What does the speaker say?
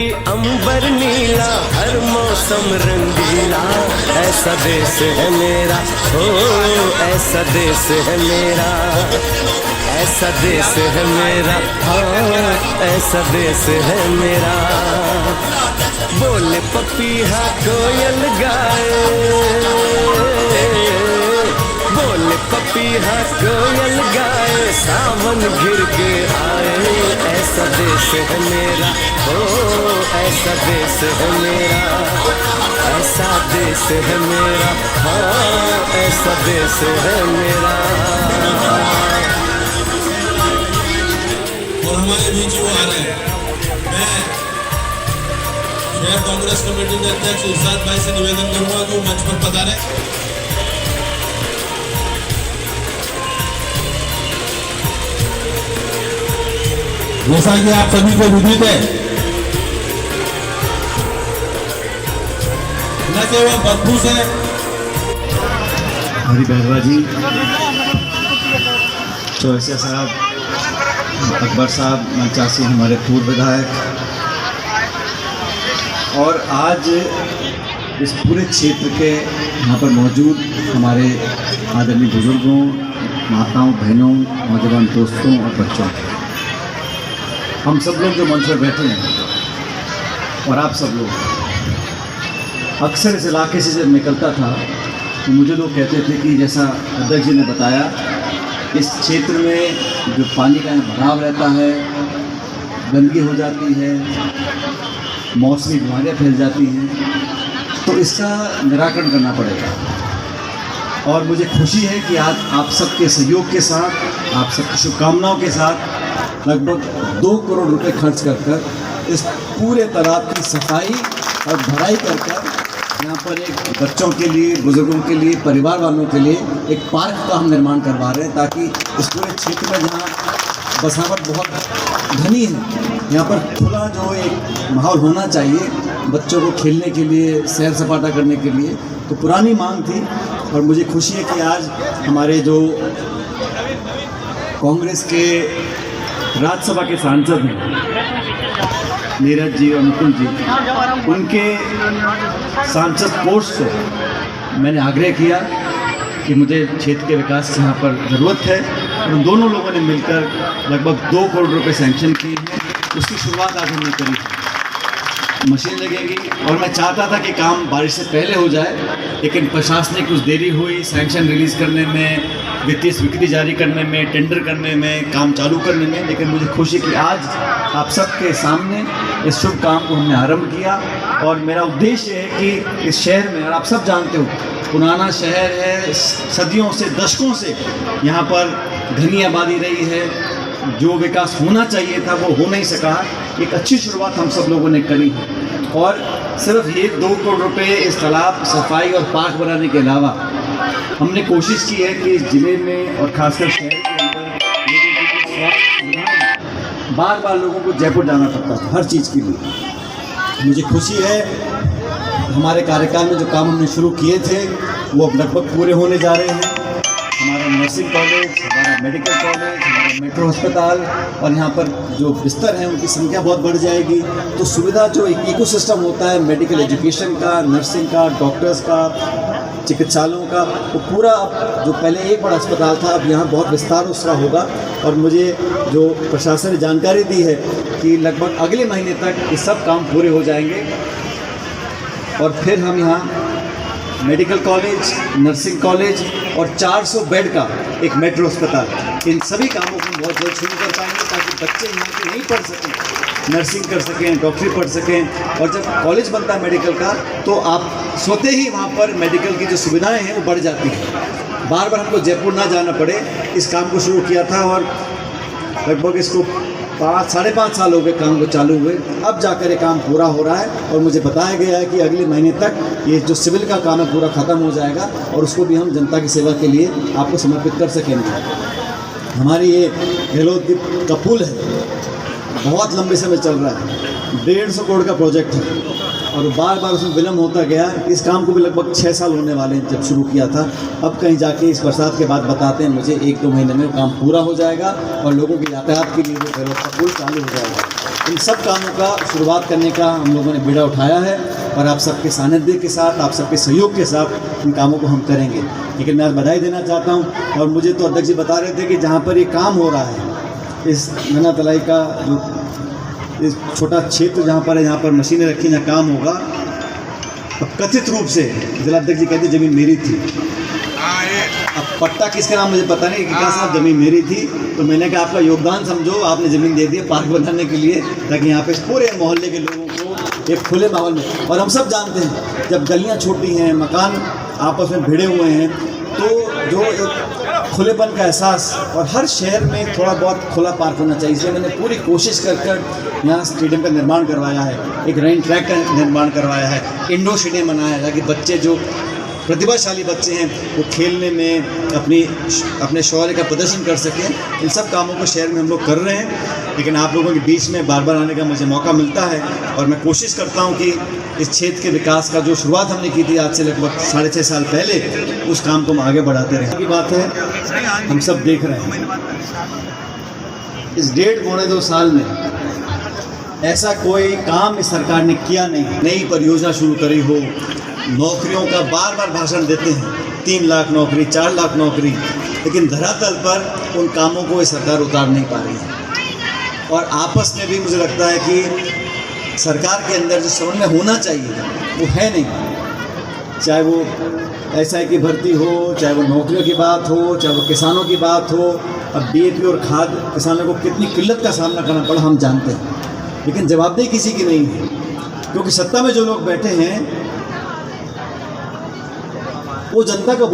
अंबर नीला हर मौसम रंगीला, ऐसा देश है मेरा, हो ऐसा देश है मेरा, ऐसा देश है मेरा, हाँ ऐसा देश है मेरा। बोले पपीहा कोयल गाए, बोले पपीहा कोयल गाए, सावन घिर के आए, ऐसा देश है मेरा, हो ऐसा देश है मेरा, ऐसा देश है मेरा, हाँ ऐसा देश है मेरा। और हमारे बीच वो आ रहे हैं, मैं शहर कांग्रेस कमेटी के अध्यक्ष इरशाद भाई से निवेदन करूंगा कि वो मंच पर पधारें। जैसा कि आप सभी को विदित है, न केवल बदबू से हरी बहरवा जी, चौरसिया साहब, अकबर साहब, मनचासी हमारे पूर्व विधायक, और आज इस पूरे क्षेत्र के यहाँ पर मौजूद हमारे आदरणीय बुजुर्गों, माताओं, बहनों, नौजवान दोस्तों और बच्चों, हम सब लोग जो मंच पर बैठे हैं और आप सब लोग, अक्सर इस इलाके से जब निकलता था तो मुझे लोग कहते थे कि जैसा अध्यक्ष जी ने बताया, इस क्षेत्र में जो पानी का भराव रहता है, गंदगी हो जाती है, मौसमी बीमारियाँ फैल जाती हैं, तो इसका निराकरण करना पड़ेगा। और मुझे खुशी है कि आज आप सबके सहयोग के साथ, आप सबकी शुभकामनाओं के साथ लगभग 2 करोड़ रुपए खर्च कर इस पूरे तालाब की सफाई और भराई कर यहाँ पर एक बच्चों के लिए, बुजुर्गों के लिए, परिवार वालों के लिए एक पार्क का हम निर्माण करवा रहे हैं, ताकि इस पूरे क्षेत्र में जहाँ बसावट बहुत घनी है, यहाँ पर खुला जो एक माहौल होना चाहिए बच्चों को खेलने के लिए, सैर सपाटा करने के लिए, तो पुरानी मांग थी। और मुझे खुशी है कि आज हमारे जो कांग्रेस के राज्यसभा के सांसद हैं नीरज जी और मुकुल जी, उनके सांसद पोस्ट से मैंने आग्रह किया कि मुझे क्षेत्र के विकास से यहाँ पर ज़रूरत है, और उन दोनों लोगों ने मिलकर लगभग 2 करोड़ रुपए सैंक्शन किए हैं। उसकी शुरुआत आज हमने करी, मशीन लगेगी, और मैं चाहता था कि काम बारिश से पहले हो जाए, लेकिन प्रशासनिक कुछ देरी हुई सैंक्शन रिलीज़ करने में, वित्तीय स्वीकृति जारी करने में, टेंडर करने में, काम चालू करने में। लेकिन मुझे खुशी कि आज आप सबके सामने इस शुभ काम को हमने आरंभ किया, और मेरा उद्देश्य है कि इस शहर में, और आप सब जानते हो पुराना शहर है, सदियों से, दशकों से यहाँ पर घनी आबादी रही है, जो विकास होना चाहिए था वो हो नहीं सका। एक अच्छी शुरुआत हम सब लोगों ने करी है, और सिर्फ ये 2 करोड़ रुपए इस तालाब सफाई और पार्क बनाने के अलावा हमने कोशिश की है कि ज़िले में और खासकर शहर के अंदर बार बार लोगों को जयपुर जाना पड़ता था हर चीज़ के लिए। मुझे खुशी है हमारे कार्यकाल में जो काम हमने शुरू किए थे वो अब लगभग पूरे होने जा रहे हैं। हमारा नर्सिंग कॉलेज, हमारा मेडिकल कॉलेज, हमारा मेट्रो अस्पताल, और यहाँ पर जो बिस्तर हैं उनकी संख्या बहुत बढ़ जाएगी। तो सुविधा जो एक इकोसिस्टम होता है मेडिकल एजुकेशन का, नर्सिंग का, डॉक्टर्स का, चिकित्सालयों का, वो पूरा जो पहले एक बड़ा अस्पताल था अब यहाँ बहुत विस्तार उसका होगा। और मुझे जो प्रशासन ने जानकारी दी है कि लगभग अगले महीने तक ये सब काम पूरे हो जाएंगे, और फिर हम यहाँ मेडिकल कॉलेज, नर्सिंग कॉलेज और 400 बेड का एक मेट्रो अस्पताल, इन सभी कामों को बहुत जल्द शुरू कर पाएंगे, ताकि बच्चे यहाँ के नहीं पढ़ सकें, नर्सिंग कर सकें, डॉक्टरी पढ़ सकें। और जब कॉलेज बनता है मेडिकल का तो आप स्वतः ही वहाँ पर मेडिकल की जो सुविधाएं हैं वो बढ़ जाती हैं, बार बार हमको जयपुर ना जाना पड़े। इस काम को शुरू किया था और लगभग इसको 5-5.5 साल हो गए काम को चालू हुए, अब जाकर ये काम पूरा हो रहा है। और मुझे बताया गया है कि अगले महीने तक ये जो सिविल का काम है पूरा ख़त्म हो जाएगा, और उसको भी हम जनता की सेवा के लिए आपको समर्पित कर सकेंगे। हमारी ये गहलोत का पुल है, बहुत लंबे समय चल रहा है, 150 करोड़ का प्रोजेक्ट है, और बार बार उसमें विलम्ब होता गया। इस काम को भी लगभग 6 साल होने वाले हैं जब शुरू किया था। अब कहीं जाके इस बरसात के बाद बताते हैं मुझे 1-2 महीने में काम पूरा हो जाएगा, और लोगों की यातायात के लिए जो पुल चालू हो जाएगा। इन सब कामों का शुरुआत करने का हम लोगों ने बीड़ा उठाया है और आप सबके सानिध्य के साथ, आप सबके सहयोग के साथ इन कामों को हम करेंगे। लेकिन मैं आज बधाई देना चाहता हूँ, और मुझे तो अध्यक्ष जी बता रहे थे कि जहाँ पर ये काम हो रहा है, इस नैना तलाई का जो इस छोटा क्षेत्र जहाँ पर है, जहाँ पर मशीनें रखी, जहाँ काम होगा, अब कथित रूप से जिलाध्यक्ष जी कहते ज़मीन मेरी थी। अब पट्टा किसके नाम मुझे पता नहीं, कि क्या साहब ज़मीन मेरी थी, तो मैंने कहा आपका योगदान समझो, आपने ज़मीन दे दी है पार्क बनाने के लिए, ताकि यहाँ पे पूरे मोहल्ले के लोगों को एक खुले माहौल में, और हम सब जानते हैं जब गलियाँ छोटी हैं, मकान आपस में भिड़े हुए हैं, तो जो एक खुलेपन का एहसास, और हर शहर में थोड़ा बहुत खुला पार्क होना चाहिए। इसलिए मैंने पूरी कोशिश कर यहाँ स्टेडियम का निर्माण करवाया है, एक रनिंग ट्रैक का निर्माण करवाया है, इंडोर स्टेडियम बनाया है, ताकि बच्चे जो प्रतिभाशाली बच्चे हैं वो खेलने में अपने शौर्य का प्रदर्शन कर सकें। इन सब कामों को शहर में हम लोग कर रहे हैं, लेकिन आप लोगों के बीच में बार बार आने का मुझे मौका मिलता है, और मैं कोशिश करता हूं कि इस क्षेत्र के विकास का जो शुरुआत हमने की थी आज से लगभग 6.5 साल पहले, उस काम को हम आगे बढ़ाते रहें। की बात है, हम सब देख रहे हैं इस 1.5-2 साल में ऐसा कोई काम इस सरकार ने किया नहीं। नई परियोजना शुरू करी हो, नौकरियों का बार बार भाषण देते हैं, 3 लाख नौकरी, 4 लाख नौकरी, लेकिन धरातल पर उन कामों को ये सरकार उतार नहीं पा रही है। और आपस में भी मुझे लगता है कि सरकार के अंदर जो समन्वय होना चाहिए वो है नहीं। चाहे वो SI की भर्ती हो, चाहे वो नौकरियों की बात हो, चाहे वो किसानों की बात हो। अब DAP और खाद किसानों को कितनी किल्लत का सामना करना पड़ा हम जानते हैं, लेकिन जवाबदेही किसी की नहीं है, क्योंकि सत्ता में जो लोग बैठे हैं वो जनता का